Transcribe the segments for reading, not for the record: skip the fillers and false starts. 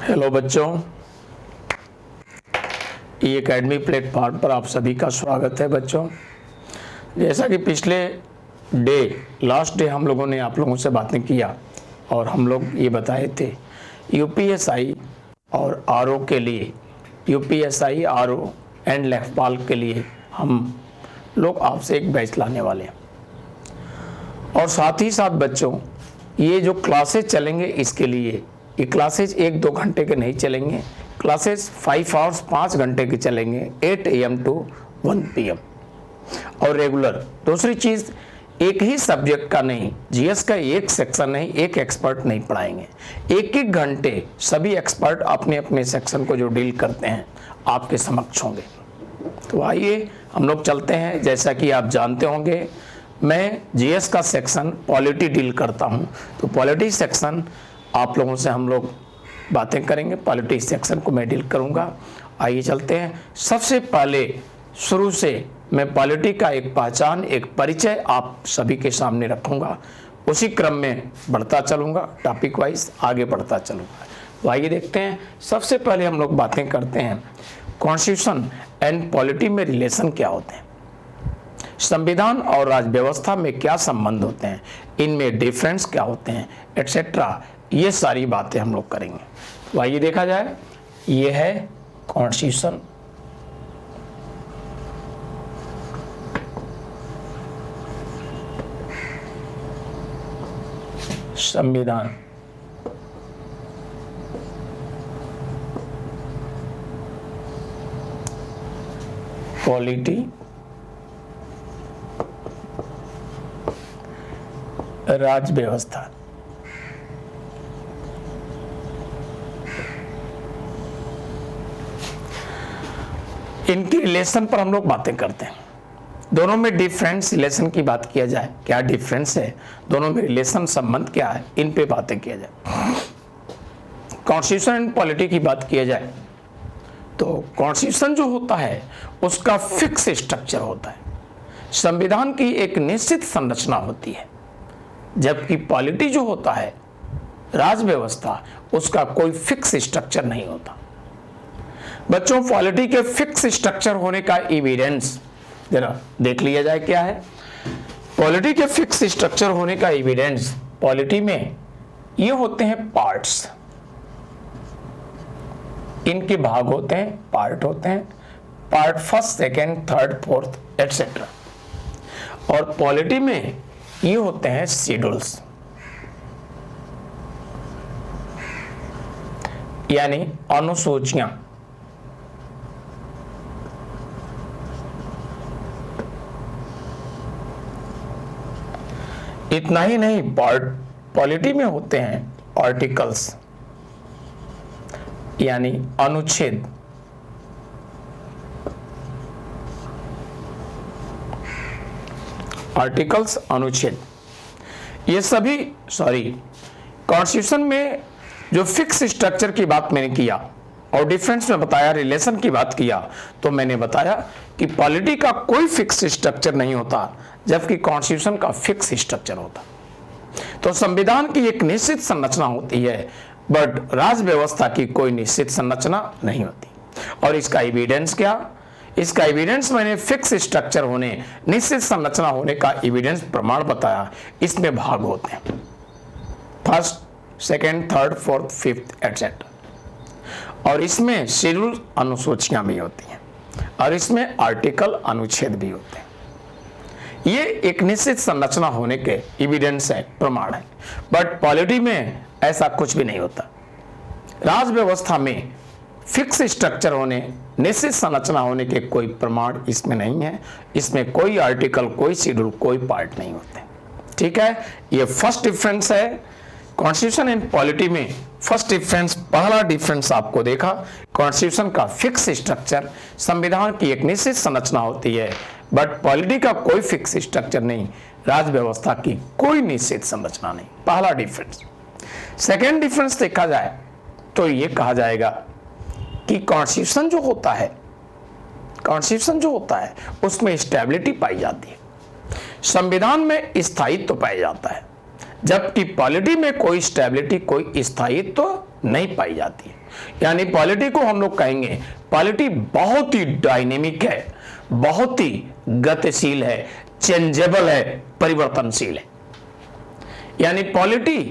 Hello बच्चों, ई academy platform पर आप सभी का स्वागत है। बच्चों, जैसा कि पिछले लास्ट डे हम लोगों ने आप लोगों से बातें किया और हम लोग ये बताए थे यूपीएसआई और आरओ के लिए, यूपीएसआई आरओ एंड लेखपाल के लिए हम लोग आपसे एक बैच लाने वाले हैं। और साथ ही साथ बच्चों, ये जो क्लासेज चलेंगे इसके लिए, ये क्लासेज 1-2 घंटे के नहीं चलेंगे, क्लासेस 5 आवर्स 5 घंटे के चलेंगे, 8 AM to 1 PM और रेगुलर। दूसरी चीज़, एक ही सब्जेक्ट का नहीं, जीएस का एक सेक्शन नहीं, एक एक्सपर्ट नहीं पढ़ाएंगे, 1-1 घंटे सभी एक्सपर्ट अपने अपने सेक्शन को जो डील करते हैं आपके समक्ष होंगे। तो आइए हम लोग चलते हैं। जैसा कि आप जानते होंगे, मैं जीएस का सेक्शन पॉलिटी डील करता हूं, तो पॉलिटी सेक्शन आप लोगों से हम लोग बातें करेंगे, पॉलिटी सेक्शन को मैं डील करूंगा। आइए चलते हैं। सबसे पहले शुरू से मैं पॉलिटी का एक पहचान, एक परिचय आप सभी के सामने रखूंगा, उसी क्रम में बढ़ता चलूंगा, टॉपिक वाइज आगे बढ़ता चलूंगा। तो आइए देखते हैं। सबसे पहले हम लोग बातें करते हैं कॉन्स्टिट्यूशन एंड पॉलिटी में रिलेशन क्या होते हैं, संविधान और राज्य व्यवस्था में क्या संबंध होते हैं, इनमें डिफरेंस क्या होते हैं, एटसेट्रा। ये सारी बातें हम लोग करेंगे। तो आइए देखा जाए। ये है कॉन्स्टिट्यूशन, संविधान, पॉलिटी, राज्य व्यवस्था। इनकी रिलेशन पर हम लोग बातें करते हैं। दोनों में डिफरेंस रिलेशन की बात किया जाए, क्या डिफरेंस है, दोनों में रिलेशन संबंध क्या है, इन पे बातें किया जाए। कॉन्स्टिट्यूशन एंड पॉलिटी की बात किया जाए तो कॉन्स्टिट्यूशन जो होता है उसका फिक्स स्ट्रक्चर होता है, संविधान की एक निश्चित संरचना होती है, जबकि पॉलिटी जो होता है, राज्य व्यवस्था, उसका कोई फिक्स स्ट्रक्चर नहीं होता। बच्चों, पॉलिटी के फिक्स स्ट्रक्चर होने का एविडेंस जरा देख लिया जाए क्या है। पॉलिटी के फिक्स स्ट्रक्चर होने का एविडेंस, पॉलिटी में ये होते हैं पार्ट्स, इनके भाग होते हैं, पार्ट होते हैं, part first, second, third, fourth etcetera. और पॉलिटी में ये होते हैं शेड्यूल्स, यानी अनुसूचियां। इतना ही नहीं, पॉलिटी में होते हैं आर्टिकल्स, यानी अनुच्छेद। आर्टिकल्स, अनुच्छेद, ये सभी कॉन्स्टिट्यूशन में जो फिक्स स्ट्रक्चर की बात मैंने किया और डिफरेंस में बताया, रिलेशन की बात किया, तो मैंने बताया कि पॉलिटी का कोई फिक्स स्ट्रक्चर नहीं होता, जबकि कॉन्स्टिट्यूशन का फिक्स स्ट्रक्चर होता। तो संविधान की एक निश्चित संरचना होती है, बट राज्य व्यवस्था की कोई निश्चित संरचना नहीं होती। और इसका एविडेंस क्या? इसका एविडेंस मैंने फिक्स स्ट्रक्चर होने, निश्चित संरचना होने का एविडेंस, प्रमाण बताया। इसमें भाग होते हैं first, second, third, fourth, fifth etcetera. और इसमें शेड्यूल, अनुसूचियां भी होती हैं, और इसमें आर्टिकल, अनुच्छेद भी होते हैं। ये एक निश्चित संरचना होने के एविडेंस है, प्रमाण है। बट पॉलिटी में ऐसा कुछ भी नहीं होता। राज्य व्यवस्था में फिक्स स्ट्रक्चर होने, निश्चित संरचना होने के कोई प्रमाण इसमें नहीं है। इसमें कोई आर्टिकल, कोई शेड्यूल, कोई पार्ट नहीं होते। ठीक है, ये फर्स्ट डिफरेंस है कॉन्स्टिट्यूशन एंड पॉलिटी में। फर्स्ट डिफरेंस, पहला डिफरेंस आपको देखा, कॉन्स्टिट्यूशन का फिक्स स्ट्रक्चर, संविधान की एक निश्चित संरचना होती है, बट पॉलिटी का कोई फिक्स स्ट्रक्चर नहीं, राज्य व्यवस्था की कोई निश्चित संरचना नहीं। पहला डिफरेंस। सेकेंड डिफरेंस देखा जाए तो ये कहा जाएगा कि कॉन्स्टिट्यूशन जो होता है उसमें स्टेबिलिटी पाई जाती है, संविधान में स्थायित्व पाया जाता है, जबकि पॉलिटी में कोई स्टेबिलिटी, कोई स्थायित्व नहीं पाई जाती है। यानी पॉलिटी को हम लोग कहेंगे, पॉलिटी बहुत ही डायनेमिक है, बहुत ही गतिशील है, चेंजेबल है, परिवर्तनशील है। यानी पॉलिटी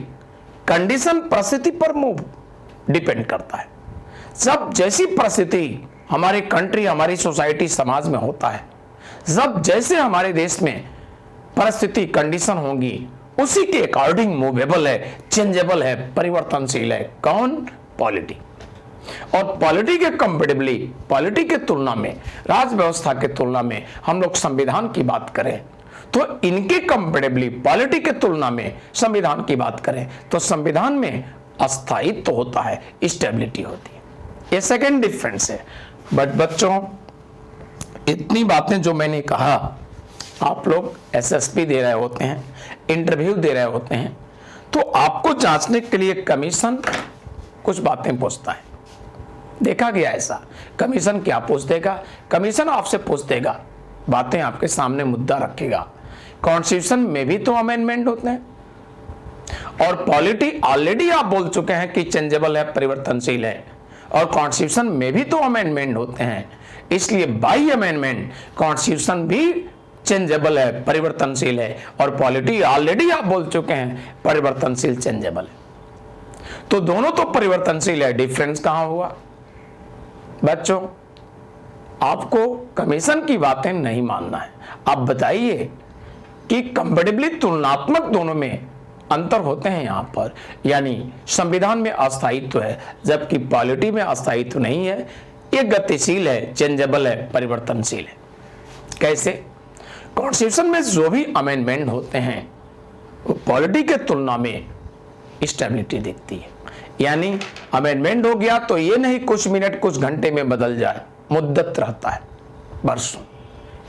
कंडीशन, परिस्थिति पर मूव डिपेंड करता है। जब जैसी परिस्थिति हमारे कंट्री, हमारी सोसाइटी, समाज में होता है, जब जैसे हमारे देश में परिस्थिति, कंडीशन होंगी, उसी के अकॉर्डिंग मूवेबल है, चेंजेबल है, परिवर्तनशील है। कौन? पॉलिटी। और पॉलिटी के कंपेरेटिवली, पॉलिटी के तुलना में, राज व्यवस्था के तुलना में हम लोग संविधान की बात करें तो इनके कंपेरेटिवली, पॉलिटी के तुलना में संविधान की बात करें तो संविधान में अस्थायित्व तो होता है, स्टेबिलिटी होती है। ये सेकेंड डिफरेंस है। बट बच्चों, इतनी बातें जो मैंने कहा, आप लोग एसएसपी दे रहे होते हैं, इंटरव्यू दे रहे होते हैं, तो आपको जांचने के लिए कमीशन कुछ बातें पूछता है। देखा गया ऐसा, कमीशन क्या पूछ देगा? कमीशन आपसे पूछ देगा, बातें आपके सामने मुद्दा रखेगा। कॉन्स्टिट्यूशन में भी तो अमेंडमेंट होते हैं, और पॉलिटी ऑलरेडी आप बोल चुके हैं कि चेंजेबल है, परिवर्तनशील है, और कॉन्स्टिट्यूशन में भी तो अमेंडमेंट होते हैं। इसलिए बाई अमेंडमेंट कॉन्स्टिट्यूशन भी चेंजेबल है, परिवर्तनशील है, और पॉलिटी ऑलरेडी आप बोल चुके हैं परिवर्तनशील, चेंजेबल है। तो दोनों तो परिवर्तनशील है, डिफरेंस कहां हुआ? बच्चों, आपको कमीशन की बातें नहीं मानना है। आप बताइए कि कंपेरेटिवली, तुलनात्मक दोनों में अंतर होते हैं यहां पर। यानी संविधान में अस्थायित्व है, जबकि पॉलिटी में अस्थायित्व नहीं है। ये गतिशील है, चेंजेबल है, परिवर्तनशील है। कैसे? कॉन्स्टिट्यूशन में जो भी अमेंडमेंट होते हैं वो पॉलिटी के तुलना में स्टेबिलिटी दिखती है। यानी अमेंडमेंट हो गया तो ये नहीं कुछ मिनट, कुछ घंटे में बदल जाए, मुद्दत रहता है, वर्षों।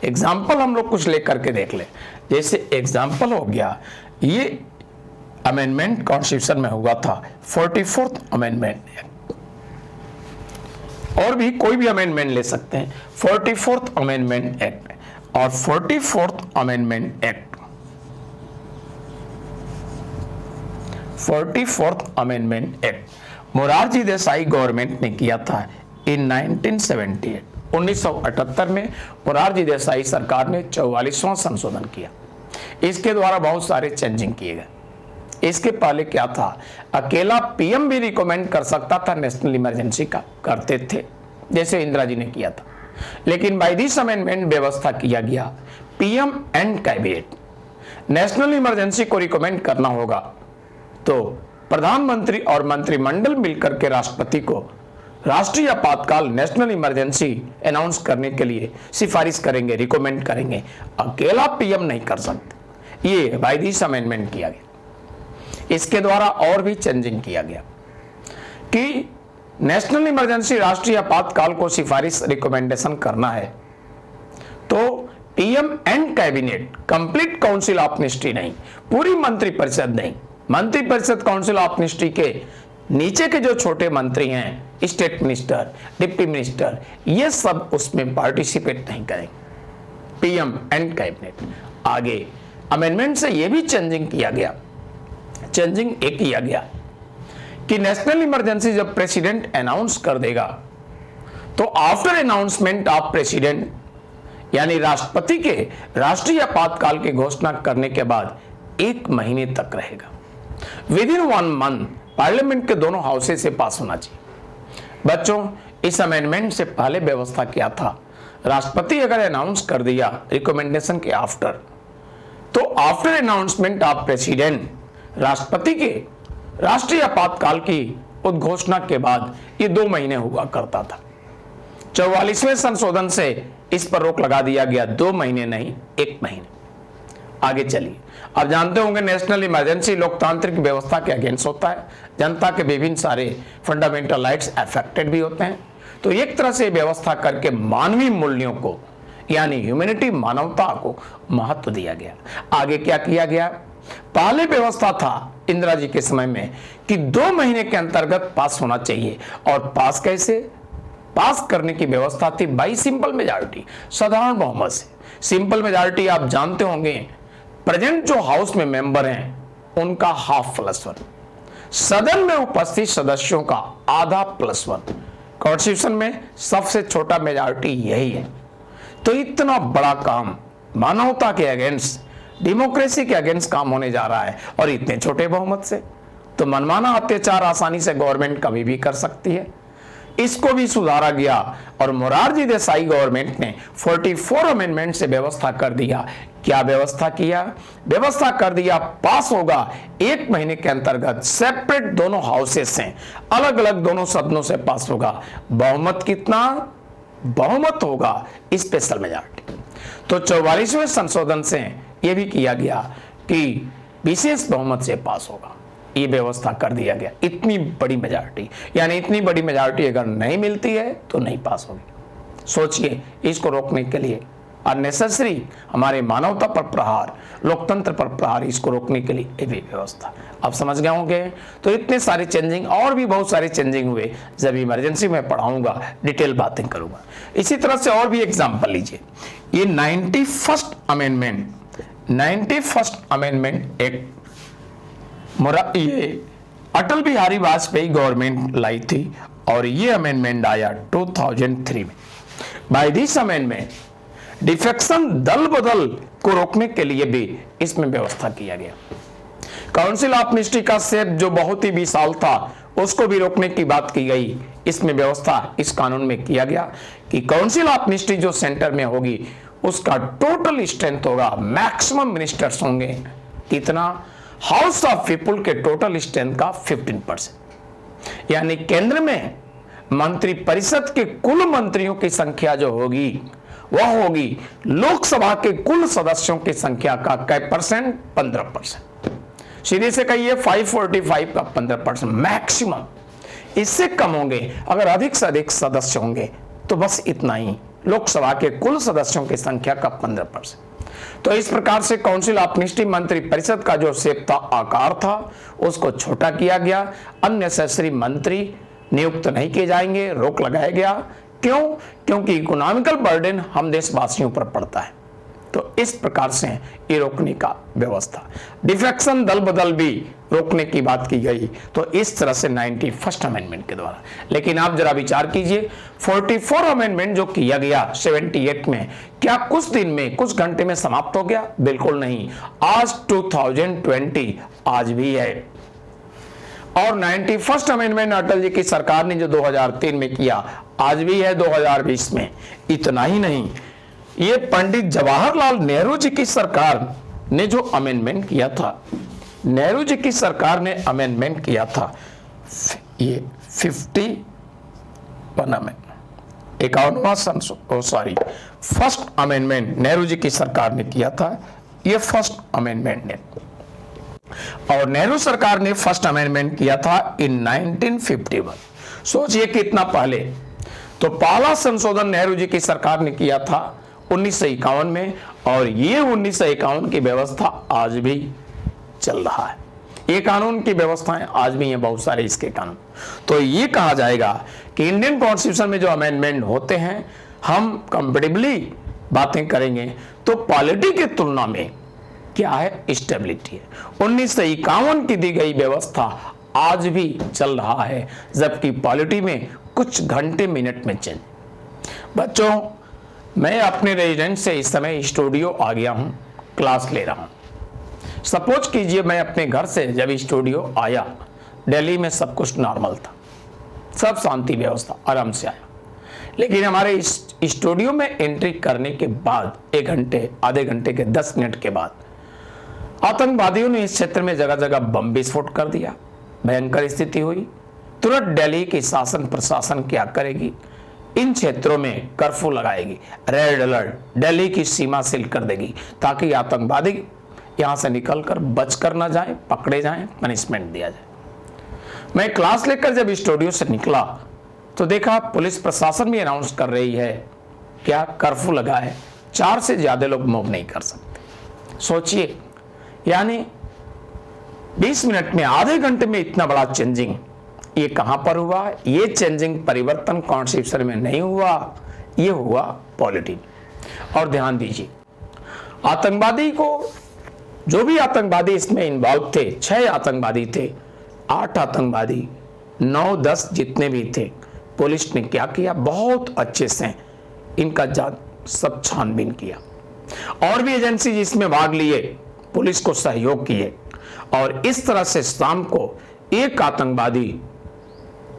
एग्जाम्पल हम लोग कुछ लेकर के देख ले। जैसे एग्जाम्पल हो गया, ये अमेंडमेंट कॉन्स्टिट्यूशन में हुआ था 44th अमेंडमेंट, और भी कोई भी अमेंडमेंट ले सकते हैं। 44th अमेंडमेंट एक्ट और 44th amendment act, 44th amendment act Morarji Desai government ने किया था इन 1978। 1978 में मोरारजी देसाई सरकार ने 44वां संशोधन किया। इसके द्वारा बहुत सारे चेंजिंग किए गए। इसके पहले क्या था? अकेला पीएम भी रिकमेंड कर सकता था नेशनल इमरजेंसी का, करते थे, जैसे इंदिरा जी ने किया था। लेकिन बाय दिस अमेंडमेंट व्यवस्था किया गया, PM and cabinet national emergency को रिकमेंड करना होगा तो प्रधानमंत्री और मंत्रिमंडल मिलकर के राष्ट्रपति को राष्ट्रीय आपातकाल, नेशनल इमरजेंसी अनाउंस करने के लिए सिफारिश करेंगे, रिकमेंड करेंगे। अकेला पीएम नहीं कर सकते। ये बाय दिस अमेंडमेंट किया गया। इसके द्वारा और भी चेंजिंग किया गया कि नेशनल इमरजेंसी, राष्ट्रीय आपातकाल को सिफारिश, रिकमेंडेशन करना है तो PM and cabinet, complete council of ministry नहीं, पूरी मंत्रिपरिषद नहीं, मंत्रिपरिषद काउंसिल ऑफ मिनिस्ट्री के नीचे के जो छोटे मंत्री हैं, स्टेट मिनिस्टर, डिप्टी मिनिस्टर, ये सब उसमें पार्टिसिपेट नहीं करेंगे। PM and cabinet. आगे अमेंडमेंट से यह भी चेंजिंग किया गया, चेंजिंग एक किया गया कि नेशनल इमरजेंसी जब प्रेसिडेंट अनाउंस कर देगा तो आफ्टर अनाउंसमेंट ऑफ प्रेसिडेंट, यानी राष्ट्रपति के राष्ट्रीय आपातकाल की घोषणा करने के बाद 1 महीने तक रहेगा। विद इन 1 मंथ पार्लियामेंट के दोनों हाउसेस से पास होना चाहिए। बच्चों, इस अमेंडमेंट से पहले व्यवस्था क्या था? राष्ट्रपति अगर अनाउंस कर दिया रिकमेंडेशन के आफ्टर, तो आफ्टर अनाउंसमेंट ऑफ प्रेसिडेंट, राष्ट्रपति के राष्ट्रीय आपातकाल की उद्घोषणा के बाद ये 2 महीने हुआ करता था। 44वें संशोधन से इस पर रोक लगा दिया गया, 2 महीने नहीं, 1 महीने। आगे चलिए। अब जानते होंगे नेशनल इमरजेंसी लोकतांत्रिक व्यवस्था के अगेंस्ट होता है। जनता के विभिन्न सारे फंडामेंटल राइट्स अफेक्टेड भी होते हैं। तो एक तरह से व्यवस्था करके मानवीय मूल्यों को, यानी ह्यूमैनिटी, मानवता को महत्व दिया गया। आगे क्या किया गया? पहले व्यवस्था था इंदिरा जी के समय में कि 2 महीने के अंतर्गत पास होना चाहिए। और पास कैसे? पास करने की व्यवस्था थी बाई सिंपल मेजॉरिटी, साधारण बहुमत से। सिंपल मेजॉरिटी आप जानते होंगे, प्रेजेंट जो हाउस में मेंबर हैं उनका ½ +1, सदन में उपस्थित सदस्यों का आधा +1। कॉन्स्टिट्यूशन में सबसे छोटा मेजॉरिटी यही है। तो इतना बड़ा काम मानवता के अगेंस्ट, डेमोक्रेसी के अगेंस्ट काम होने जा रहा है और इतने छोटे बहुमत से। तो मनमाना अत्याचार आसानी से गवर्नमेंट कभी भी कर सकती है। इसको भी सुधारा गया और मोरारजी देसाई गवर्नमेंट ने 44 अमेंडमेंट से व्यवस्था कर दिया। क्या व्यवस्था किया? व्यवस्था कर दिया पास होगा 1 महीने के अंतर्गत, सेपरेट दोनों हाउसेस से, अलग अलग दोनों सदनों से पास होगा। बहुमत कितना? बहुमत होगा स्पेशल मेजॉरिटी। तो 44वें संशोधन से यह भी किया गया कि विशेष बहुमत से पास होगा। ये व्यवस्था कर दिया गया। इतनी बड़ी मेजॉरिटी, यानी इतनी बड़ी मेजॉरिटी अगर नहीं मिलती है तो नहीं पास होगी। सोचिए, इसको रोकने के लिए अननेसेसरी हमारे मानवता पर प्रहार, लोकतंत्र पर प्रहार, इसको रोकने के लिए ये भी व्यवस्था। आप समझ गए होंगे। तो इतने सारे चेंजिंग और भी बहुत सारे चेंजिंग हुए। जब इमरजेंसी में पढ़ाऊंगा, डिटेल बातें करूंगा। इसी तरह से और भी एग्जाम्पल लीजिए। ये 91st अमेंडमेंट एक्ट ये अटल बिहारी वाजपेयी गवर्नमेंट लाई थी और ये अमेंडमेंट आया 2003 में। बाय दिस अमेंडमेंट डिफेक्शन दल बदल को रोकने के लिए भी इसमें व्यवस्था किया गया। काउंसिल ऑफ मिनिस्ट्री का सेट जो बहुत ही विशाल था, उसको भी रोकने की बात की गई। इसमें व्यवस्था इस कानून में किया गया कि काउंसिल ऑफ मिनिस्ट्री जो सेंटर में होगी उसका टोटल स्ट्रेंथ होगा, मैक्सिमम मिनिस्टर्स होंगे कितना? हाउस ऑफ पीपुल के टोटल स्ट्रेंथ का 15%। यानी केंद्र में मंत्री परिषद के कुल मंत्रियों की संख्या जो होगी वह होगी लोकसभा के कुल सदस्यों की संख्या का कै %? 15%। सीधे से कहिए 545 का 15% मैक्सिमम। इससे कम होंगे अगर अधिक से अधिक सदस्य होंगे तो बस इतना ही, लोकसभा के कुल सदस्यों की संख्या का 15%। तो इस प्रकार से काउंसिल ऑफ मिनिस्ट्री मंत्री परिषद का जो शेप था, आकार था, उसको छोटा किया गया। अननेसेसरी मंत्री नियुक्त नहीं किए जाएंगे, रोक लगाया गया। क्यों? क्योंकि इकोनॉमिकल बर्डन हम देशवासियों पर पड़ता है। तो इस प्रकार से ये रोकने का व्यवस्था। डिफेक्शन दल बदल भी रोकने की बात की गई। तो इस तरह से 91st अमेंडमेंट के द्वारा। लेकिन आप जरा विचार कीजिए, 44 अमेंडमेंट जो किया गया 78 में, क्या कुछ दिन में, कुछ घंटे में समाप्त हो गया? बिल्कुल नहीं। आज 2020 आज भी है। और 91st अमेंडमेंट अटल जी की सरकार ने जो 2003 में किया, आज भी है 2020 में। इतना ही नहीं, ये पंडित जवाहरलाल नेहरू जी की सरकार ने जो अमेंडमेंट किया था, नेहरू जी की सरकार ने अमेंडमेंट किया था, ये 51 फर्स्ट अमेंडमेंट नेहरू जी की सरकार ने किया था। ये फर्स्ट अमेंडमेंट ने, और नेहरू सरकार ने फर्स्ट अमेंडमेंट किया था इन 1951। सोचिए कितना पहले। तो पहला संशोधन नेहरू जी की सरकार ने किया था 1951 में, और ये 1951 की व्यवस्था आज भी चल रहा है। ये कानून की व्यवस्थाएं आज भी हैं, बहुत सारे इसके कानून। तो ये कहा जाएगा कि इंडियन कॉन्स्टिट्यूशन में जो अमेंडमेंट होते हैं, हम कंपेटिबली बातें करेंगे तो पॉलिटी की तुलना में क्या है? स्टेबिलिटी है। 1951 की दी गई व्यवस्था आज भी चल रहा है, जबकि पॉलिटी में कुछ घंटे मिनट में चेंज। बच्चों, मैं अपने रेजिडेंस से इस समय स्टूडियो आ गया हूं, क्लास ले रहा हूं। सपोज कीजिए मैं अपने घर से जब स्टूडियो आया, दिल्ली में सब कुछ नॉर्मल था, सब शांति व्यवस्था, आराम से आया। लेकिन हमारे इस स्टूडियो में एंट्री करने के बाद 1 घंटे, आधे घंटे के 10 मिनट के बाद आतंकवादियों ने इस क्षेत्र में जगह जगह बम विस्फोट कर दिया। भयंकर स्थिति हुई। तुरंत दिल्ली की शासन प्रशासन क्या करेगी? इन क्षेत्रों में कर्फ्यू लगाएगी, रेड अलर्ट, दिल्ली की सीमा सील कर देगी, ताकि आतंकवादी यहां से निकलकर बचकर न जाए, पकड़े जाएं, पनिशमेंट दिया जाए। मैं क्लास लेकर जब स्टूडियो से निकला तो देखा पुलिस प्रशासन भी अनाउंस कर रही है क्या? कर्फ्यू लगा है, 4 से ज्यादा लोग मूव नहीं कर सकते। सोचिए, यानी 20 मिनट में, आधे घंटे में इतना बड़ा चेंजिंग, ये कहां पर हुआ? ये चेंजिंग, परिवर्तन कॉन्स्टिट्यूशन में नहीं हुआ, ये हुआ पॉलिटी। और ध्यान दीजिए, आतंकवादी को, जो भी आतंकवादी इसमें इन्वॉल्व थे, 6 आतंकवादी थे, 8 आतंकवादी 9-10 जितने भी थे, पुलिस ने क्या किया, बहुत अच्छे से इनका सब छानबीन किया। और भी एजेंसी जिसमें भाग लिए, पुलिस को सहयोग किए, और इस तरह से शाम को एक आतंकवादी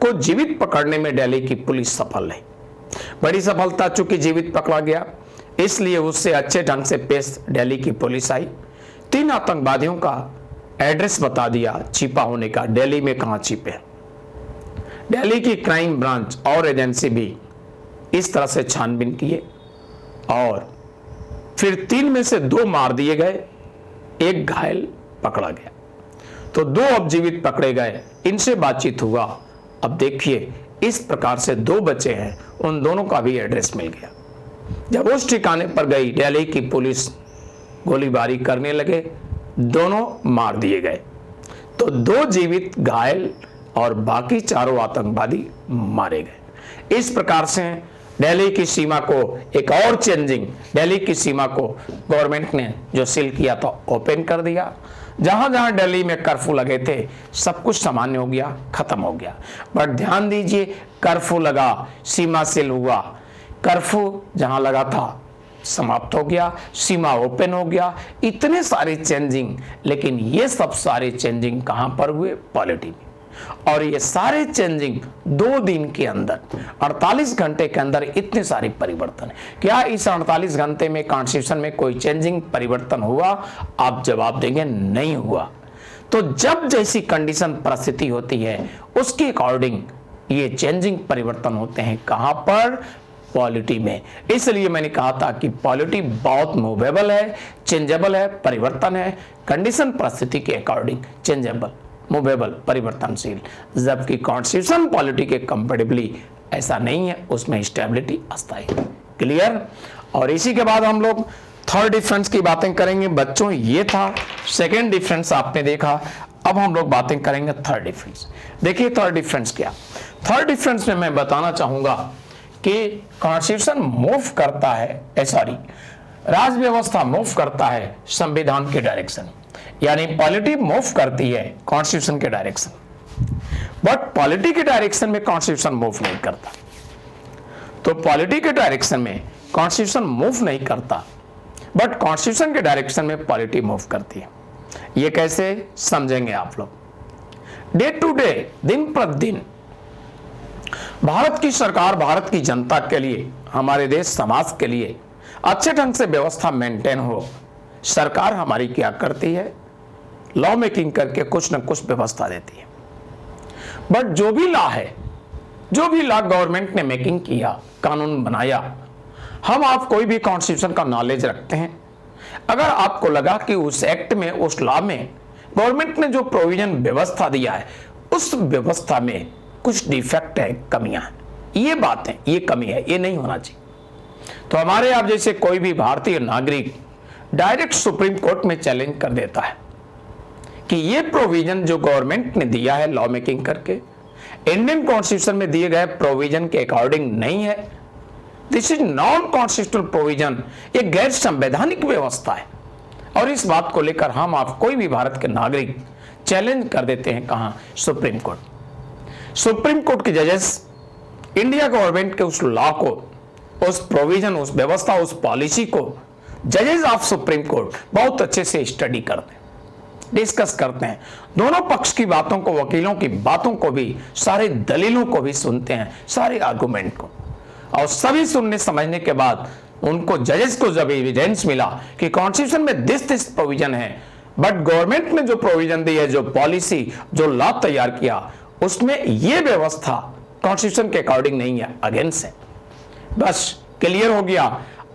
को जीवित पकड़ने में दिल्ली की पुलिस सफल रही। बड़ी सफलता, चूंकि जीवित पकड़ा गया, इसलिए उससे अच्छे ढंग से पेश दिल्ली की पुलिस आई। 3 आतंकवादियों का एड्रेस बता दिया छिपा होने का, दिल्ली में कहां छिपे। दिल्ली की क्राइम ब्रांच और एजेंसी भी इस तरह से छानबीन किए, और फिर 3 में से 2 मार दिए गए, 1 घायल पकड़ा गया। तो 2 अब जीवित पकड़े गए, इनसे बातचीत हुआ। अब देखिए, इस प्रकार से 2 बचे हैं, उन दोनों का भी एड्रेस मिल गया। जब उस ठिकाने पर गई दिल्ली की पुलिस, गोलीबारी करने लगे, दोनों मार दिए गए। तो 2 जीवित, घायल और बाकी 4 आतंकवादी मारे गए। इस प्रकार से दिल्ली की सीमा को एक और चेंजिंग, दिल्ली की सीमा को गवर्नमेंट ने जो सील किया था ओपन कर दिया। जहां जहां दिल्ली में कर्फ्यू लगे थे, सब कुछ सामान्य हो गया, खत्म हो गया। बट ध्यान दीजिए, कर्फ्यू लगा, सीमा सील हुआ, कर्फ्यू जहां लगा था समाप्त हो गया, सीमा ओपन हो गया, इतने सारे चेंजिंग। लेकिन ये सब सारे चेंजिंग कहां पर हुए? पॉलिटी में। और ये सारे चेंजिंग 2 दिन के अंदर, 48 घंटे के अंदर इतने सारे परिवर्तन। क्या इस 48 घंटे में कॉन्स्टिट्यूशन में कोई चेंजिंग परिवर्तन हुआ? आप जवाब देंगे नहीं हुआ। तो जब जैसी कंडीशन, परिस्थिति होती है, उसके अकॉर्डिंग ये चेंजिंग परिवर्तन होते हैं। कहां पर? पॉलिटी में। इसलिए मैंने कहा था कि पॉलिटी बहुत मूवेबल है, चेंजेबल है, परिवर्तन है, कंडीशन परिस्थिति के अकॉर्डिंग चेंजेबल, मूवेबल, परिवर्तनशील। जबकि कॉन्स्टिट्यूशन पॉलिटी के कंपेटिबली ऐसा नहीं है, उसमें स्टेबिलिटी अस्थायी। क्लियर? और इसी के बाद हम लोग थर्ड डिफरेंस की बातें करेंगे। बच्चों, ये था सेकेंड डिफरेंस, आपने देखा। अब हम लोग बातें करेंगे थर्ड डिफरेंस। देखिए थर्ड डिफरेंस क्या। थर्ड डिफरेंस में मैं बताना चाहूंगा कि कॉन्स्टिट्यूशन मूव करता है, सॉरी, राज व्यवस्था मूव करता है संविधान के डायरेक्शन, यानी पॉलिटी मूव करती है कॉन्स्टिट्यूशन के डायरेक्शन, बट पॉलिटी के डायरेक्शन में कॉन्स्टिट्यूशन मूव नहीं करता। तो पॉलिटी के डायरेक्शन में कॉन्स्टिट्यूशन मूव नहीं करता, बट कॉन्स्टिट्यूशन के डायरेक्शन में पॉलिटी मूव करती है। ये कैसे समझेंगे आप लोग? डे टू डे, दिन प्रतिदिन भारत की सरकार, भारत की जनता के लिए, हमारे देश समाज के लिए अच्छे ढंग से व्यवस्था मेंटेन हो, सरकार हमारी क्या करती है? लॉ मेकिंग करके कुछ न कुछ व्यवस्था देती है। बट जो भी लॉ है, जो भी लॉ गवर्नमेंट ने मेकिंग किया, कानून बनाया, हम आप कोई भी कॉन्स्टिट्यूशन का नॉलेज रखते हैं, अगर आपको लगा कि उस एक्ट में, उस लॉ में गवर्नमेंट ने जो प्रोविजन व्यवस्था दिया है, उस व्यवस्था में कुछ डिफेक्ट है, कमियां हैं, ये बात है, ये कमी है, ये नहीं होना चाहिए। तो हमारे आप जैसे कोई भी भारतीय नागरिक डायरेक्ट सुप्रीम कोर्ट में चैलेंज कर देता है कि ये प्रोविजन जो गवर्नमेंट ने दिया है लॉ मेकिंग करके, इंडियन कॉन्स्टिट्यूशन में दिए गए प्रोविजन के अकॉर्डिंग नहीं है, this is non constitutional provision, ये गैर संवैधानिक व्यवस्था है। और इस बात को लेकर हम आप कोई भी भारत के नागरिक चैलेंज कर देते हैं, कहां? Supreme court. सुप्रीम कोर्ट के जजेस इंडिया गवर्नमेंट के उस लॉ को, उस प्रोविजन, उस व्यवस्था, उस पॉलिसी को जजेस ऑफ सुप्रीम कोर्ट बहुत अच्छे से स्टडी करते हैं, डिस्कस करते हैं, दोनों पक्ष की बातों को, वकीलों की बातों को भी, सारे दलीलों को भी सुनते हैं, सारे आर्गुमेंट को, और सभी सुनने समझने के बाद उनको, जजेस को जब एविडेंस मिला कि कॉन्स्टिट्यूशन में दिस प्रोविजन है, बट गवर्नमेंट ने जो प्रोविजन दी है, जो पॉलिसी, जो लॉ तैयार किया, उसमें यह व्यवस्था कॉन्स्टिट्यूशन के अकॉर्डिंग नहीं है, अगेंस्ट है, बस क्लियर हो गया।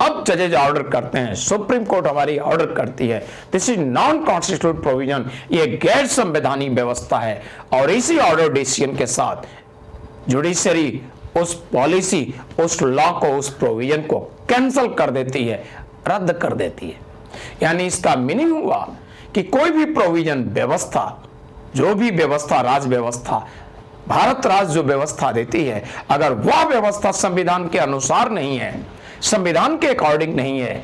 अब जजेज ऑर्डर करते हैं, सुप्रीम कोर्ट हमारी ऑर्डर करती है, this is non constitutional provision, ये गैर संवैधानिक व्यवस्था है, और इसी ऑर्डर डिसीजन के साथ जुडिशरी उस पॉलिसी, उस लॉ को, उस प्रोविजन को कैंसिल कर देती है, रद्द कर देती है। यानी इसका मीनिंग हुआ कि कोई भी प्रोविजन, व्यवस्था, जो भी व्यवस्था, राज व्यवस्था, भारत राज्य जो व्यवस्था देती है, अगर वह व्यवस्था संविधान के अनुसार नहीं है, संविधान के अकॉर्डिंग नहीं है,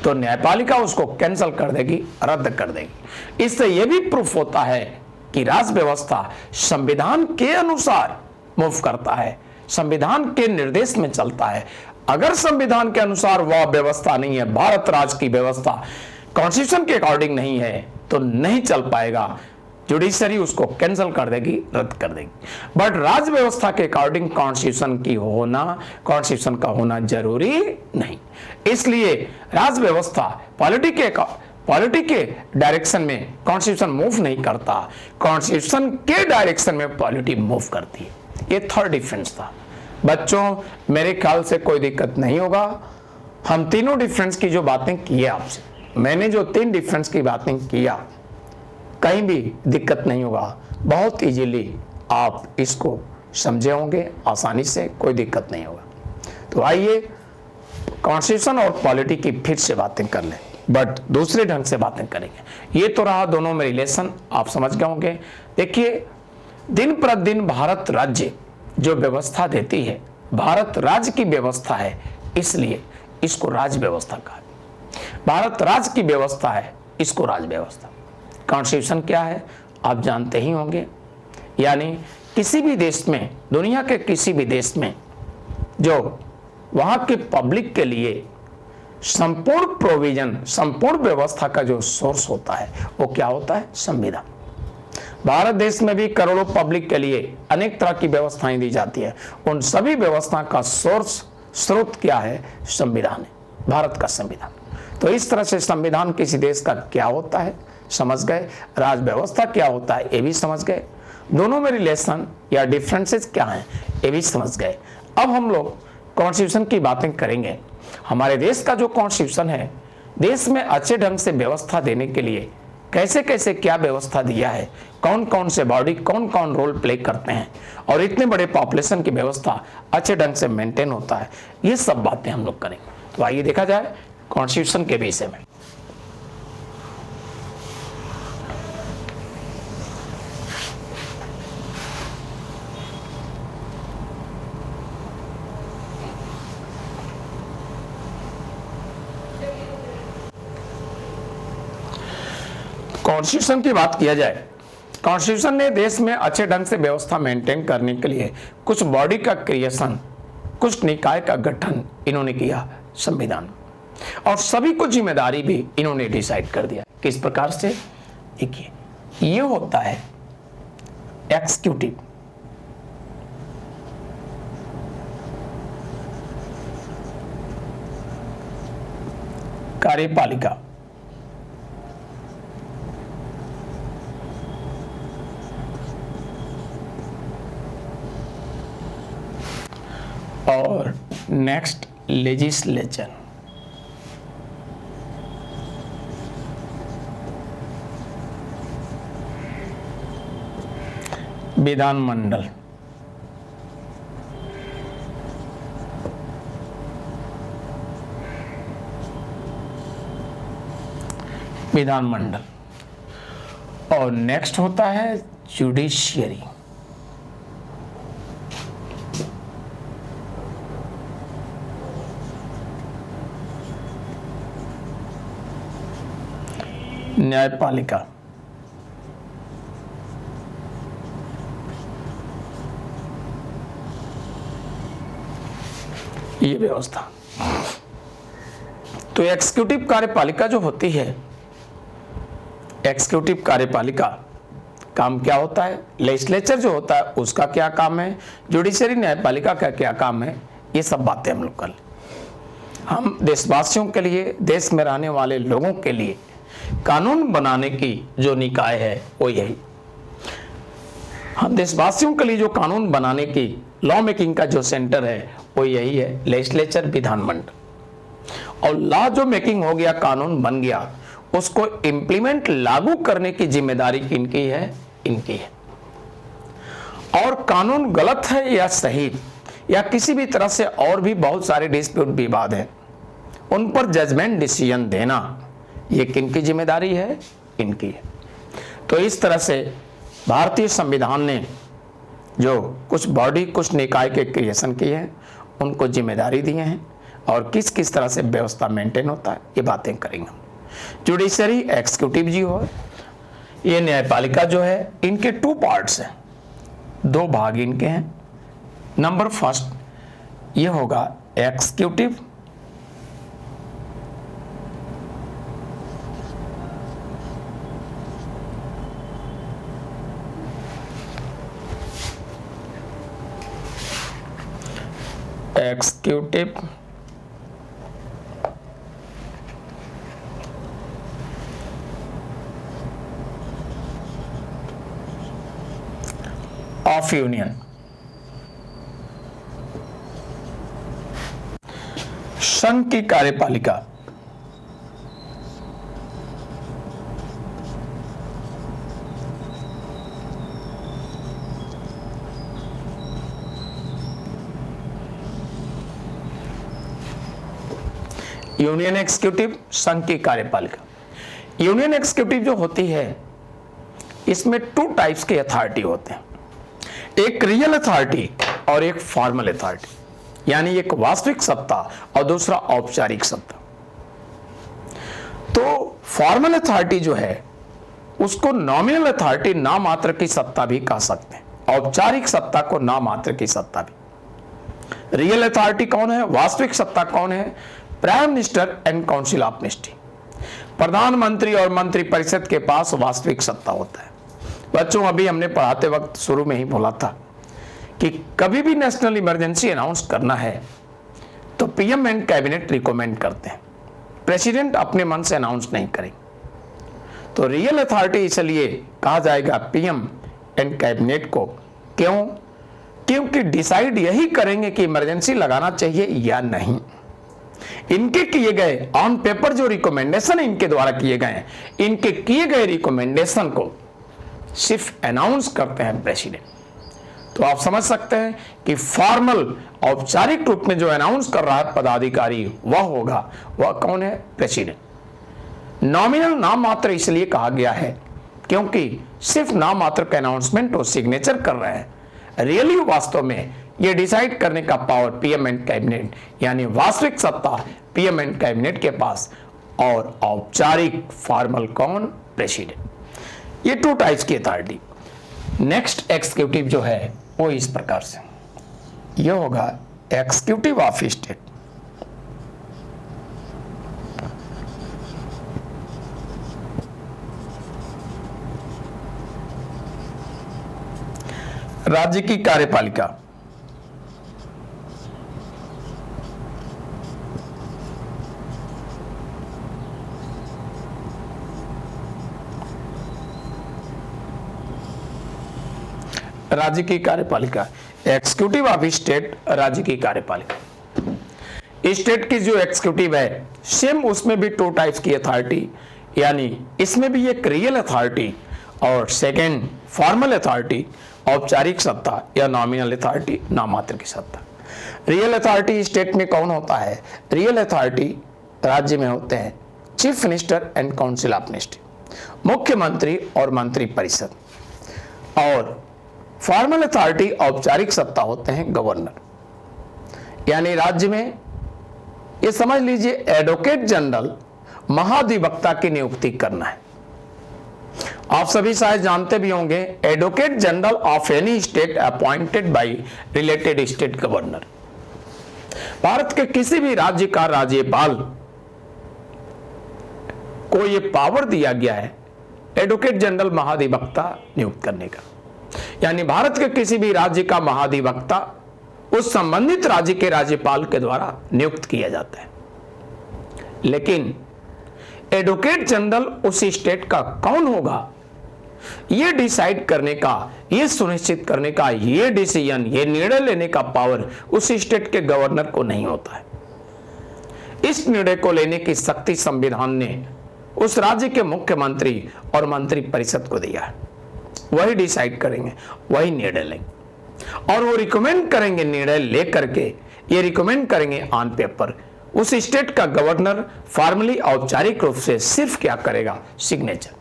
तो न्यायपालिका उसको कैंसिल कर देगी, रद्द कर देगी। इससे यह भी प्रूफ होता है कि राज व्यवस्था संविधान के अनुसार मूव करता है, संविधान के निर्देश में चलता है। अगर संविधान के अनुसार वह व्यवस्था नहीं है, भारत राज्य की व्यवस्था कॉन्स्टिट्यूशन के अकॉर्डिंग नहीं है, तो नहीं चल पाएगा। जुडिशरी उसको कैंसिल कर देगी, रद्द कर देगी। बट राज्य व्यवस्था के अकॉर्डिंग कॉन्स्टिट्यूशन का होना जरूरी नहीं। इसलिए राज्य व्यवस्था पॉलिटी के डायरेक्शन में कॉन्स्टिट्यूशन मूव नहीं करता, कॉन्स्टिट्यूशन के डायरेक्शन में पॉलिटी मूव करती है। ये थर्ड डिफरेंस था बच्चों, मेरे ख्याल से कोई दिक्कत नहीं होगा। हम तीनों डिफरेंस की जो बातें की आपसे, मैंने जो 3 डिफरेंस की बातें किया, कहीं भी दिक्कत नहीं होगा। बहुत इजीली आप इसको समझे होंगे, आसानी से, कोई दिक्कत नहीं होगा। तो आइए कॉन्स्टिट्यूशन और पॉलिटी की फिर से बातें कर लें, बट दूसरे ढंग से बातें करेंगे। ये तो रहा दोनों में रिलेशन, आप समझ गए होंगे। देखिए, दिन प्रतिदिन भारत राज्य जो व्यवस्था देती है, भारत राज्य की व्यवस्था है, इसलिए इसको राज्य व्यवस्था कहा। भारत राज्य की व्यवस्था है, इसको राज्य व्यवस्था। कॉन्स्टिट्यूशन क्या है आप जानते ही होंगे, यानी किसी भी देश में, दुनिया के किसी भी देश में जो वहां के पब्लिक के लिए संपूर्ण प्रोविजन, संपूर्ण व्यवस्था का जो सोर्स होता है, वो क्या होता है? संविधान। भारत देश में भी करोड़ों पब्लिक के लिए अनेक तरह की व्यवस्थाएं दी जाती है। उन सभी व्यवस्था का स्रोत क्या है? संविधान है, भारत का संविधान। तो इस तरह से संविधान किसी देश का क्या होता है समझ गए, राज व्यवस्था क्या होता है ये भी समझ गए, दोनों में रिलेशन या डिफरेंसेस क्या हैं ये भी समझ गए। अब हम लोग कॉन्स्टिट्यूशन की बातें करेंगे। हमारे देश का जो कॉन्स्टिट्यूशन है, देश में अच्छे ढंग से व्यवस्था देने के लिए कैसे कैसे क्या व्यवस्था दिया है, कौन कौन से बॉडी कौन कौन रोल प्ले करते हैं, और इतने बड़े पॉपुलेशन की व्यवस्था अच्छे ढंग से मेंटेन होता है, ये सब बातें हम लोग करेंगे। तो आइए देखा जाए कॉन्स्टिट्यूशन के विषय में। कॉन्स्टिट्यूशन की बात किया जाए, कॉन्स्टिट्यूशन ने देश में अच्छे ढंग से व्यवस्था मेंटेन करने के लिए कुछ बॉडी का क्रिएशन, कुछ निकाय का गठन इन्होंने किया संविधान, और सभी को जिम्मेदारी भी इन्होंने डिसाइड कर दिया। किस प्रकार से? देखिए, ये होता है एक्सिक्यूटिव, कार्यपालिका, और नेक्स्ट लेजिस्लेचर। विधानमंडल। विधानमंडल और नेक्स्ट होता है जुडिशियरी। न्यायपालिका। ये व्यवस्था। तो एग्जीक्यूटिव कार्यपालिका जो होती है, एग्जीक्यूटिव कार्यपालिका काम क्या होता है, लेजिस्लेचर जो होता है उसका क्या काम है, जुडिशरी न्यायपालिका का क्या काम है, ये सब बातें हम लोग कर लें। हम देशवासियों के लिए, देश में रहने वाले लोगों के लिए कानून बनाने की जो निकाय है वो यही, हम देशवासियों के लिए जो कानून बनाने की लॉ मेकिंग का जो सेंटर है वो यही है, लेजिस्लेचर, विधानमंडल। और लॉ जो मेकिंग हो गया, कानून बन गया, उसको इंप्लीमेंट, लागू करने की जिम्मेदारी किनकी है, इनकी है। और कानून गलत है या सही, या किसी भी तरह से और भी बहुत सारे डिस्प्यूट, विवाद है, उन पर जजमेंट, डिसीजन देना, ये किनकी जिम्मेदारी है, इनकी है। तो इस तरह से भारतीय संविधान ने जो कुछ बॉडी, कुछ निकाय के क्रिएशन किए हैं, उनको जिम्मेदारी दिए हैं, और किस किस तरह से व्यवस्था मेंटेन होता है ये बातें करेंगे। जुडिशरी एग्जीक्यूटिव जी हो, ये न्यायपालिका जो है इनके 2 पार्ट्स हैं, 2 भाग इनके हैं। नंबर फर्स्ट ये होगा एग्जीक्यूटिव, एग्जीक्यूटिव ऑफ यूनियन, संघ की कार्यपालिका, यूनियन एग्जीक्यूटिव, संघ की कार्यपालिका। यूनियन एग्जीक्यूटिव जो होती है इसमें 2 टाइप्स के अथॉरिटी होते हैं, एक रियल अथॉरिटी और एक फॉर्मल अथॉरिटी, यानी एक वास्तविक सत्ता और दूसरा औपचारिक सत्ता। तो फॉर्मल अथॉरिटी जो है उसको नॉमिनल अथॉरिटी, नाम मात्र की सत्ता भी कह सकते हैं, औपचारिक सत्ता को नाम मात्र की सत्ता भी। रियल अथॉरिटी कौन है, वास्तविक सत्ता कौन है? Prime minister and council of ministry, प्रधानमंत्री और मंत्री परिषद के पास वास्तविक सत्ता होता है। बच्चों अभी हमने पढ़ाते वक्त शुरू में ही बोला था कि कभी भी नेशनल इमरजेंसी अनाउंस करना है तो पीएम एंड कैबिनेट रिकमेंड करते हैं, प्रेसिडेंट अपने मन से अनाउंस नहीं करेंगे। तो रियल अथॉरिटी इसलिए कहा जाएगा पीएम एंड कैबिनेट को, क्यों? क्योंकि डिसाइड यही करेंगे कि इमरजेंसी लगाना चाहिए या नहीं। इनके किए गए ऑन पेपर जो रिकमेंडेशन इनके द्वारा किए गए, इनके किए गए रिकमेंडेशन को सिर्फ अनाउंस करते हैं प्रेसिडेंट। तो आप समझ सकते हैं कि फॉर्मल औपचारिक रूप में जो अनाउंस कर रहा है पदाधिकारी वह होगा, वह कौन है? प्रेसिडेंट। नॉमिनल नाम मात्र इसलिए कहा गया है क्योंकि सिर्फ नाम मात्र का अनाउंसमेंट और सिग्नेचर कर रहे हैं। रियली वास्तव में ये डिसाइड करने का पावर पीएम एंड कैबिनेट, यानी वास्तविक सत्ता पीएम एंड कैबिनेट के पास, और औपचारिक फॉर्मल कौन? प्रेसिडेंट। ये 2 टाइप्स की अथॉरिटी। नेक्स्ट एग्जीक्यूटिव जो है वो इस प्रकार से, ये होगा एग्जीक्यूटिव ऑफ स्टेट। राज्य की कार्यपालिका, राज्य की कार्यपालिका, एग्जीक्यूटिव ऑफ स्टेट, राज्य की कार्यपालिका। स्टेट की जो एग्जीक्यूटिव है सेम उसमें भी 2 टाइप्स की अथॉरिटी, यानी इसमें भी एक रियल अथॉरिटी और सेकंड फॉर्मल अथॉरिटी, औपचारिक सत्ता या नॉमिनल अथॉरिटी, नाम मात्र की सत्ता। रियल अथॉरिटी स्टेट में कौन होता है? रियल अथॉरिटी राज्य में होते हैं chief minister and council of ministry, मुख्यमंत्री और मंत्री परिषद। और फॉर्मल अथॉरिटी औपचारिक सत्ता होते हैं गवर्नर। यानी राज्य में ये समझ लीजिए एडवोकेट जनरल महाधिवक्ता की नियुक्ति करना है। आप सभी शायद जानते भी होंगे, advocate general of any state appointed by related state governor. Bharat के किसी भी राज्य का राज्यपाल को यह पावर दिया गया है एडवोकेट जनरल महाधिवक्ता नियुक्त करने का। यानी भारत के किसी भी राज्य का महाधिवक्ता उस संबंधित राज्य के राज्यपाल के द्वारा नियुक्त किया जाता है। लेकिन एडवोकेट जनरल उस स्टेट का कौन होगा, यह डिसाइड करने का, यह सुनिश्चित करने का, यह डिसीजन, यह निर्णय लेने का पावर उस स्टेट के गवर्नर को नहीं होता है। इस निर्णय को लेने की शक्ति संविधान ने उस राज्य के मुख्यमंत्री और मंत्री परिषद को दिया है। वही डिसाइड करेंगे, वही निर्णय लेंगे और वो रिकमेंड करेंगे, निर्णय लेकर के ये रिकमेंड करेंगे ऑन पेपर। उस स्टेट का गवर्नर फॉर्मली औपचारिक रूप से सिर्फ क्या करेगा? सिग्नेचर।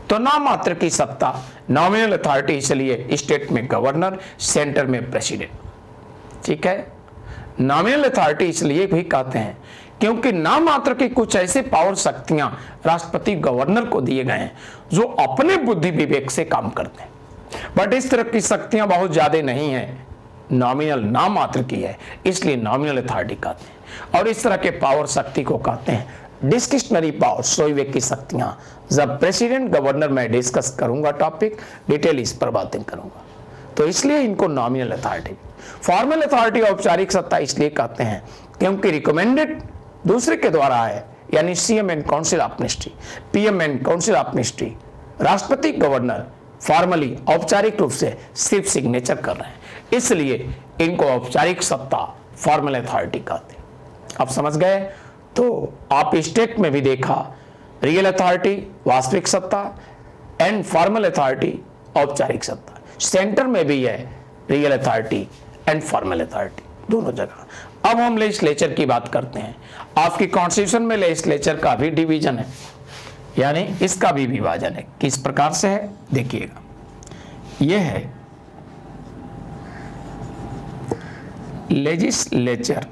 तो नाम मात्र की सत्ता, नॉमिनल अथॉरिटी, इसलिए स्टेट में गवर्नर, सेंटर में प्रेसिडेंट। ठीक है, नॉमिनल अथॉरिटी इसलिए भी कहते हैं क्योंकि नाम मात्र के कुछ ऐसे पावर शक्तियां राष्ट्रपति गवर्नर को दिए गए हैं जो अपने बुद्धि विवेक से काम करते हैं, बट इस तरह की शक्तियां बहुत ज्यादा नहीं है, नॉमिनल नाम मात्र की है, इसलिए नॉमिनल अथॉरिटी कहते हैं। और इस तरह के पावर शक्ति को कहते हैं डिस्क्रिशनरी पावर, सोए की शक्तियां। जब प्रेसिडेंट गवर्नर मैं डिस्कस करूंगा टॉपिक, डिटेल इस पर बातें करूंगा, तो इसलिए इनको नॉमिनल अथॉरिटी। फॉर्मल अथॉरिटी औपचारिक सत्ता इसलिए कहते हैं क्योंकि रिकमेंडेड दूसरे के द्वारा है, यानी CM and council of ministry, PM and council of ministry, राष्ट्रपति गवर्नर फॉर्मली औपचारिक रूप से सिर्फ सिग्नेचर कर रहे हैं, इसलिए इनको औपचारिक सत्ता फॉर्मल अथॉरिटी कहते हैं। अब समझ गए? तो आप स्टेट में भी देखा रियल अथॉरिटी वास्तविक सत्ता एंड फॉर्मल अथॉरिटी औपचारिक सत्ता, सेंटर में भी है real authority and formal authority, दोनों जगह। अब हम लेजिस्लेचर की बात करते हैं। आपकी कॉन्स्टिट्यूशन में लेजिस्लेचर का भी डिवीजन है, यानी इसका भी विभाजन है। किस प्रकार से है देखिएगा, यह है लेजिस्लेचर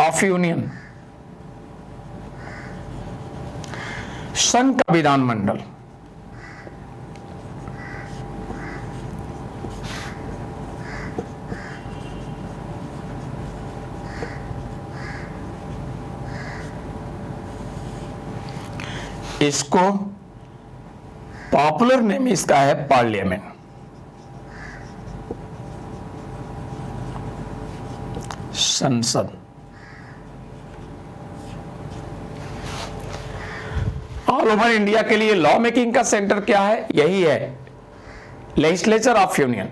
ऑफ यूनियन, संघ का विधानमंडल। इसको पॉपुलर नेम इसका है पार्लियामेंट। संसद। ऑल ओवर इंडिया के लिए लॉ मेकिंग का सेंटर क्या है? यही है लेजिस्लेचर ऑफ यूनियन,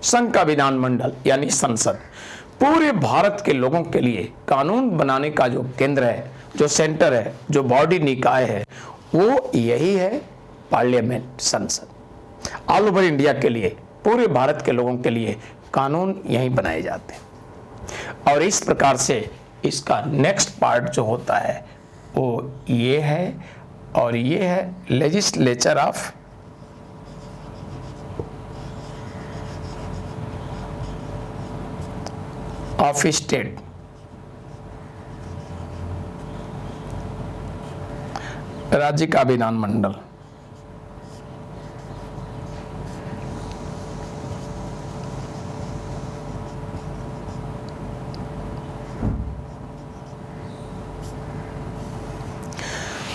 संघ का विधानमंडल यानी संसद। पूरे भारत के लोगों के लिए कानून बनाने का जो केंद्र है, जो सेंटर है, जो बॉडी निकाय है, वो यही है पार्लियामेंट, संसद। ऑल ओवर इंडिया के लिए, पूरे भारत के लोगों के लिए कानून यहीं बनाए जाते हैं। और इस प्रकार से इसका नेक्स्ट पार्ट जो होता है वो ये है, और ये है लेजिस्लेचर ऑफ स्टेट। राज्य का विधानमंडल।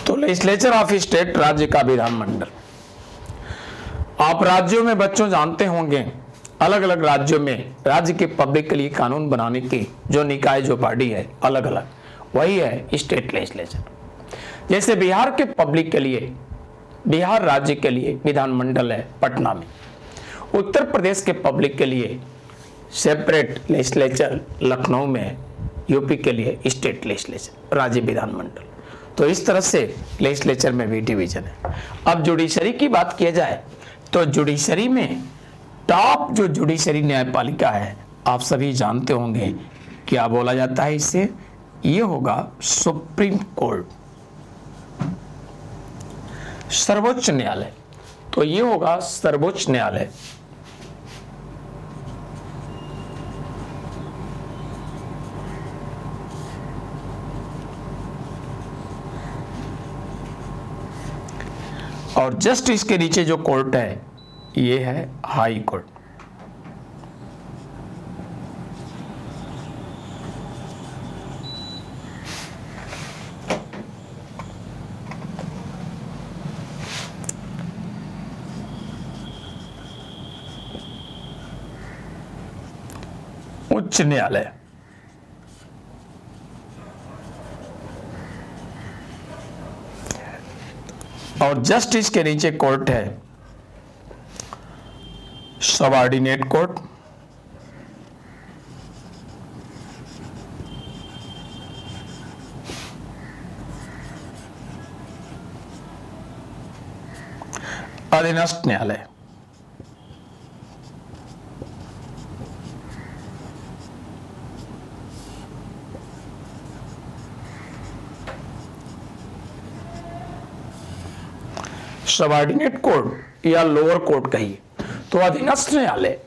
तो लेजिस्लेचर ऑफ स्टेट, राज्य का विधानमंडल। आप राज्यों में बच्चों जानते होंगे, अलग अलग राज्यों में राज्य के पब्लिक के लिए कानून बनाने की जो निकाय, जो बॉडी है अलग अलग, वही है स्टेट लेजिस्लेचर। जैसे बिहार के पब्लिक के लिए, बिहार राज्य के लिए विधानमंडल है पटना में। उत्तर प्रदेश के पब्लिक के लिए सेपरेट लेजिस्लेचर लखनऊ में, यूपी के लिए स्टेट लेजिस्लेचर, राज्य विधानमंडल। तो इस तरह से लेजिस्लेचर में भी डिवीजन है। अब जुडिशरी की बात किया जाए तो जुडिशरी में टॉप जो जुडिशरी न्यायपालिका है, आप सभी जानते होंगे क्या बोला जाता है इससे, ये होगा सुप्रीम कोर्ट, सर्वोच्च न्यायालय। तो ये होगा सर्वोच्च न्यायालय। और जस्ट इसके नीचे जो कोर्ट है ये है हाई कोर्ट। उच्च न्यायालय। और जस्ट इसके नीचे कोर्ट है सबऑर्डिनेट कोर्ट, अधीनस्थ न्यायालय। सबऑर्डिनेट कोर्ट या लोअर कोर्ट कहिए तो अधीनस्थ न्यायालय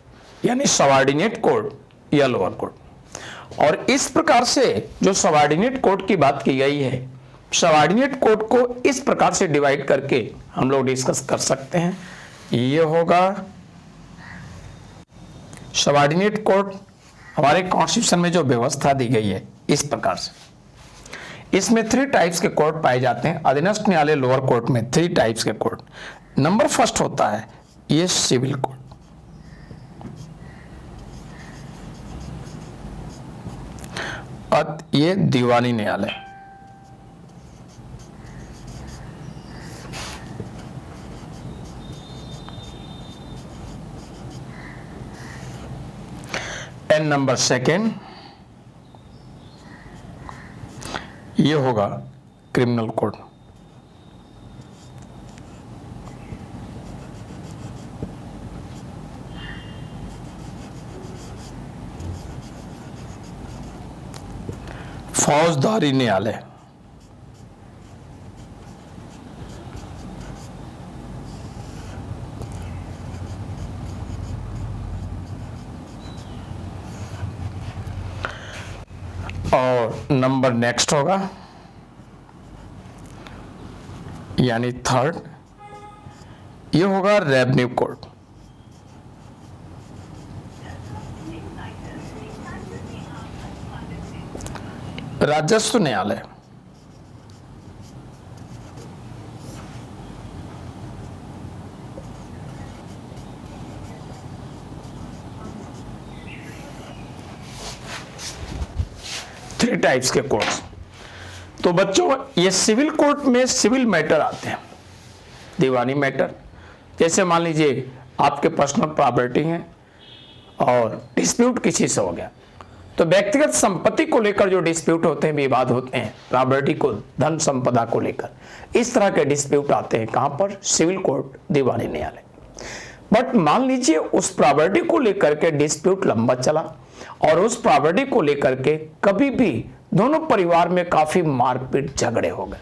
यानी सबऑर्डिनेट कोर्ट या लोअर कोर्ट। और इस प्रकार से जो सबऑर्डिनेट कोर्ट की बात की गई है, सबऑर्डिनेट कोर्ट को इस प्रकार से डिवाइड करके हम लोग डिस्कस कर सकते हैं। ये होगा सबऑर्डिनेट कोर्ट, हमारे कॉन्स्टिट्यूशन में जो व्यवस्था दी गई है इस प्रकार से। इसमें 3 टाइप्स के कोर्ट पाए जाते हैं। अधीनस्थ न्यायालय लोअर कोर्ट में 3 टाइप्स के कोर्ट। नंबर फर्स्ट होता है ये सिविल कोर्ट, और ये दीवानी न्यायालय। एंड नंबर सेकेंड ये होगा क्रिमिनल कोड। फौजदारी न्यायालय। और नंबर नेक्स्ट होगा यानी थर्ड, ये होगा रेवेन्यू कोर्ट। राजस्व न्यायालय। थ्री टाइप्स के कोर्ट्स। तो बच्चों ये सिविल कोर्ट में सिविल मैटर आते हैं, दीवानी मैटर। जैसे मान लीजिए आपके पर्सनल प्रॉपर्टी है और डिस्प्यूट किसी से हो गया, तो व्यक्तिगत संपत्ति को लेकर जो डिस्प्यूट होते हैं, विवाद होते हैं, प्रॉपर्टी को, धन संपदा को लेकर, इस तरह के डिस्प्यूट आते हैं कहां पर? सिविल कोर्ट, दीवानी न्यायालय। बट मान लीजिए उस प्रॉपर्टी को लेकर के डिस्प्यूट लंबा चला और उस प्रॉपर्टी को लेकर के कभी भी दोनों परिवार में काफी मारपीट झगड़े हो गए,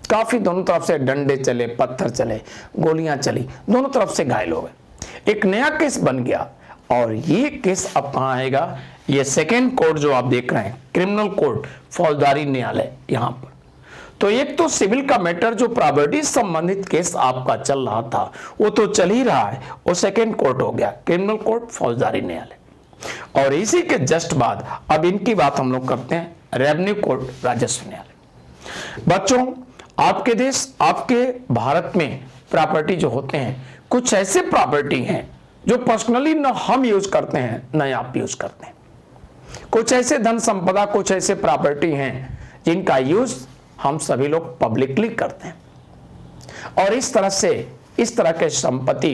काफी दोनों तरफ से डंडे चले, पत्थर चले, गोलियां चली, दोनों तरफ से घायल हो गए, एक नया केस बन गया। और ये केस अब कहां आएगा? ये सेकेंड कोर्ट जो आप देख रहे हैं, क्रिमिनल कोर्ट, फौजदारी न्यायालय, यहां पर। तो एक तो सिविल का मैटर जो प्रॉपर्टी संबंधित केस आपका चल रहा था वो तो चल ही रहा है, वो सेकेंड कोर्ट हो गया, क्रिमिनल कोर्ट, फौजदारी न्यायालय। और इसी के जस्ट बाद अब इनकी बात हम लोग करते हैं, रेवेन्यू कोर्ट, राजस्व न्यायालय। बच्चों आपके देश, आपके भारत में प्रॉपर्टी जो होते हैं, कुछ ऐसे प्रॉपर्टी हैं जो पर्सनली न हम यूज करते हैं न आप यूज करते हैं। कुछ ऐसे धन संपदा, कुछ ऐसे प्रॉपर्टी हैं जिनका यूज हम सभी लोग पब्लिकली करते हैं। और इस तरह से, इस तरह के संपत्ति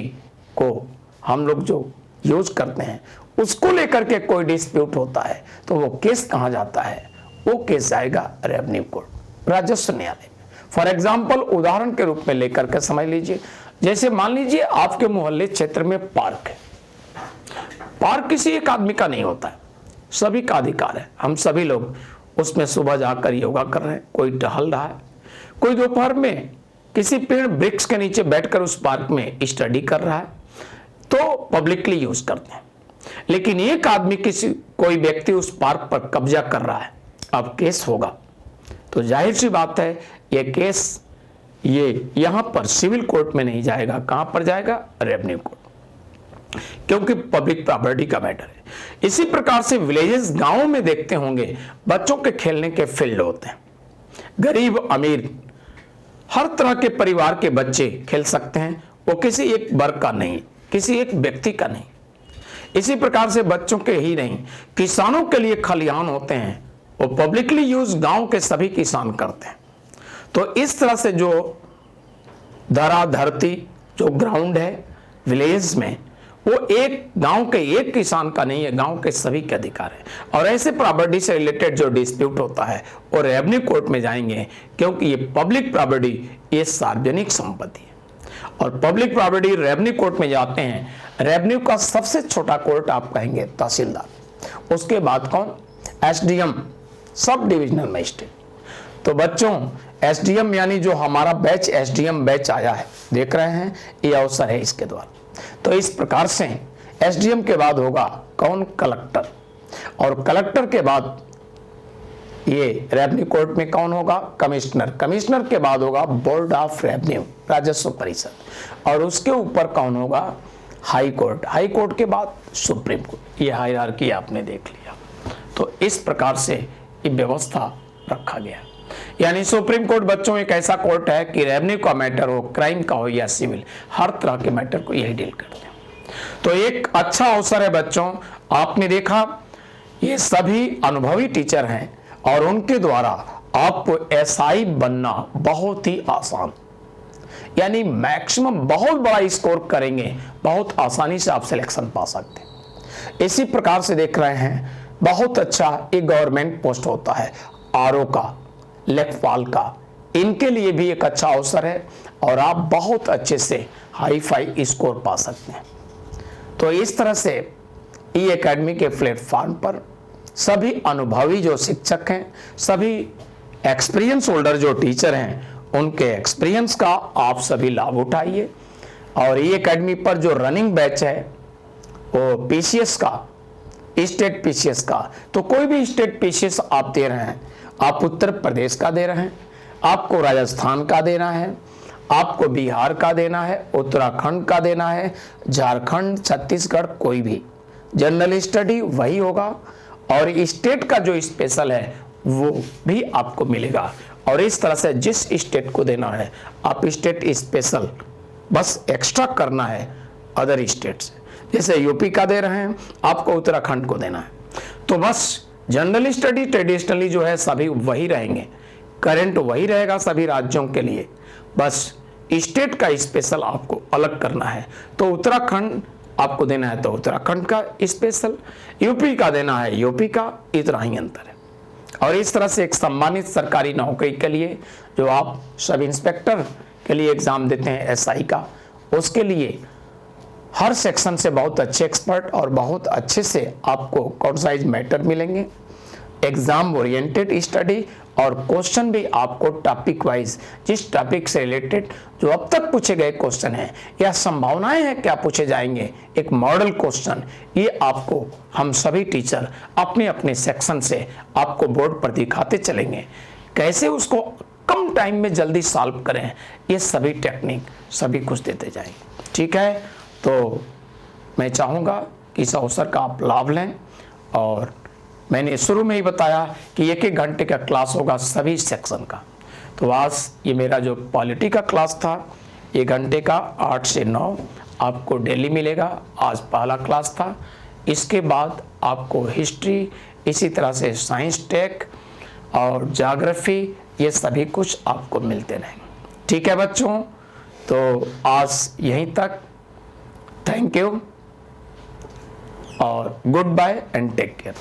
को हम लोग जो यूज करते हैं उसको लेकर के कोई डिस्प्यूट होता है तो वो केस कहां जाता है? वो केस जाएगा रेवेन्यू कोर्ट, राजस्व न्यायालय। फॉर एग्जाम्पल उदाहरण के रूप में लेकर के समझ लीजिए, जैसे मान लीजिए आपके मोहल्ले क्षेत्र में पार्क है। पार्क किसी एक आदमी का नहीं होता है, सभी का अधिकार है। हम सभी लोग उसमें सुबह जाकर योगा कर रहे हैं, कोई टहल रहा है, कोई दोपहर में किसी पेड़ वृक्ष के नीचे बैठकर उस पार्क में स्टडी कर रहा है, तो पब्लिकली यूज करते हैं। लेकिन एक आदमी, कोई व्यक्ति उस पार्क पर कब्जा कर रहा है, अब केस होगा तो जाहिर सी बात है ये केस ये यहां पर सिविल कोर्ट में नहीं जाएगा, कहां पर जाएगा? रेवेन्यू कोर्ट, क्योंकि पब्लिक प्रॉपर्टी का मैटर है। इसी प्रकार से विलेजेस, गांवों में देखते होंगे बच्चों के खेलने के फील्ड होते हैं, गरीब अमीर हर तरह के परिवार के बच्चे खेल सकते हैं, वो किसी एक वर्ग का नहीं, किसी एक व्यक्ति का नहीं। इसी प्रकार से बच्चों के ही नहीं, किसानों के लिए खलिहान होते हैं, वो पब्लिकली यूज गांव के सभी किसान करते हैं। तो इस तरह से जो धरती, जो ग्राउंड है विलेज में, वो एक गांव के एक किसान का नहीं है, गांव के सभी के अधिकार है। और ऐसे प्रॉपर्टी से रिलेटेड जो डिस्प्यूट होता है वो रेवेन्यू कोर्ट में जाएंगे, क्योंकि ये पब्लिक प्रॉपर्टी, ये सार्वजनिक संपत्ति है। और पब्लिक प्रॉपर्टी रेवेन्यू कोर्ट में जाते हैं। रेवेन्यू का सबसे छोटा कोर्ट आप कहेंगे तहसीलदार, उसके बाद कौन? SDM, sub divisional magistrate. तो बच्चों एसडीएम यानी जो हमारा बैच एसडीएम बैच आया है, देख रहे हैं, ये अवसर है इसके द्वारा। तो इस प्रकार से एसडीएम के बाद होगा कौन? कलेक्टर। और कलेक्टर के बाद ये रेवेन्यू कोर्ट में कौन होगा? कमिश्नर। कमिश्नर के बाद होगा बोर्ड ऑफ रेवेन्यू, राजस्व परिषद, और उसके ऊपर कौन होगा? High court. हाई कोर्ट के बाद सुप्रीम कोर्ट। ये हायरार्की आपने देख लिया। तो इस प्रकार से ये व्यवस्था रखा गया। यानी सुप्रीम कोर्ट बच्चों एक ऐसा कोर्ट है कि रेवेन्यू का मैटर हो, क्राइम का हो या सिविल, हर तरह के मैटर को यही डील करते हैं। तो एक अच्छा अवसर है बच्चों, आपने देखा ये सभी अनुभवी टीचर हैं और उनके द्वारा आपको एसआई बनना बहुत ही आसान, यानी मैक्सिमम बहुत बड़ा स्कोर करेंगे, बहुत आसानी से आप सिलेक्शन पा सकते हैं। इसी प्रकार से देख रहे हैं बहुत अच्छा एक गवर्नमेंट पोस्ट होता है आरओ का, लेखपाल का, इनके लिए भी एक अच्छा अवसर है और आप बहुत अच्छे से हाई फाई स्कोर पा सकते हैं। तो इस तरह से ई एकेडमी के प्लेटफॉर्म पर सभी अनुभवी जो शिक्षक हैं, सभी एक्सपीरियंस होल्डर जो टीचर हैं, उनके एक्सपीरियंस का आप सभी लाभ उठाइए। और ई एकेडमी पर जो रनिंग बैच है वो पीसीएस का, स्टेट पीसीएस का, तो कोई भी स्टेट पीसीएस आप दे रहे हैं, आप उत्तर प्रदेश का दे रहे हैं, आपको राजस्थान का देना है, आपको बिहार का देना है, उत्तराखंड का देना है, झारखंड, छत्तीसगढ़, कोई भी जनरल स्टडी वही होगा। और स्टेट का जो स्पेशल है वो भी आपको मिलेगा। और इस तरह से जिस स्टेट को देना है आप स्टेट स्पेशल बस एक्स्ट्रा करना है अदर स्टेट से। जैसे यूपी का दे रहे हैं, आपको उत्तराखंड को देना है, तो बस जनरल स्टडी ट्रेडिशनली जो है सभी वही रहेंगे, करंट वही रहेगा सभी राज्यों के लिए, बस स्टेट का स्पेशल आपको अलग करना है। तो उत्तराखंड आपको देना है तो उत्तराखंड का स्पेशल, यूपी का देना है यूपी का, इतना ही अंतर है। और इस तरह से एक सम्मानित सरकारी नौकरी के लिए जो आप सब इंस्पेक्टर के लिए एग्जाम देते हैं एसआई का, उसके लिए हर सेक्शन से बहुत अच्छे एक्सपर्ट और बहुत अच्छे से आपको कॉन्साइज मैटर मिलेंगे, एग्जाम ओरिएंटेड स्टडी, और क्वेश्चन भी आपको टॉपिक वाइज, जिस टॉपिक से रिलेटेड जो अब तक पूछे गए क्वेश्चन हैं या संभावनाएं हैं क्या पूछे जाएंगे, एक मॉडल क्वेश्चन, ये आपको हम सभी टीचर अपने अपने सेक्शन से आपको बोर्ड पर दिखाते चलेंगे। कैसे उसको कम टाइम में जल्दी सॉल्व करें, ये सभी टेक्निक सभी कुछ देते जाएंगे। ठीक है, तो मैं चाहूँगा कि इस अवसर का आप लाभ लें। और मैंने शुरू में ही बताया कि एक एक घंटे का क्लास होगा सभी सेक्शन का। तो आज ये मेरा जो पॉलिटी का क्लास था, 1 घंटे का 8 से 9 आपको डेली मिलेगा। आज पहला क्लास था। इसके बाद आपको हिस्ट्री, इसी तरह से साइंस टेक और ज्योग्राफी, ये सभी कुछ आपको मिलते रहेंगे। ठीक है बच्चों, तो आज यहीं तक। थैंक यू और good bye and take care.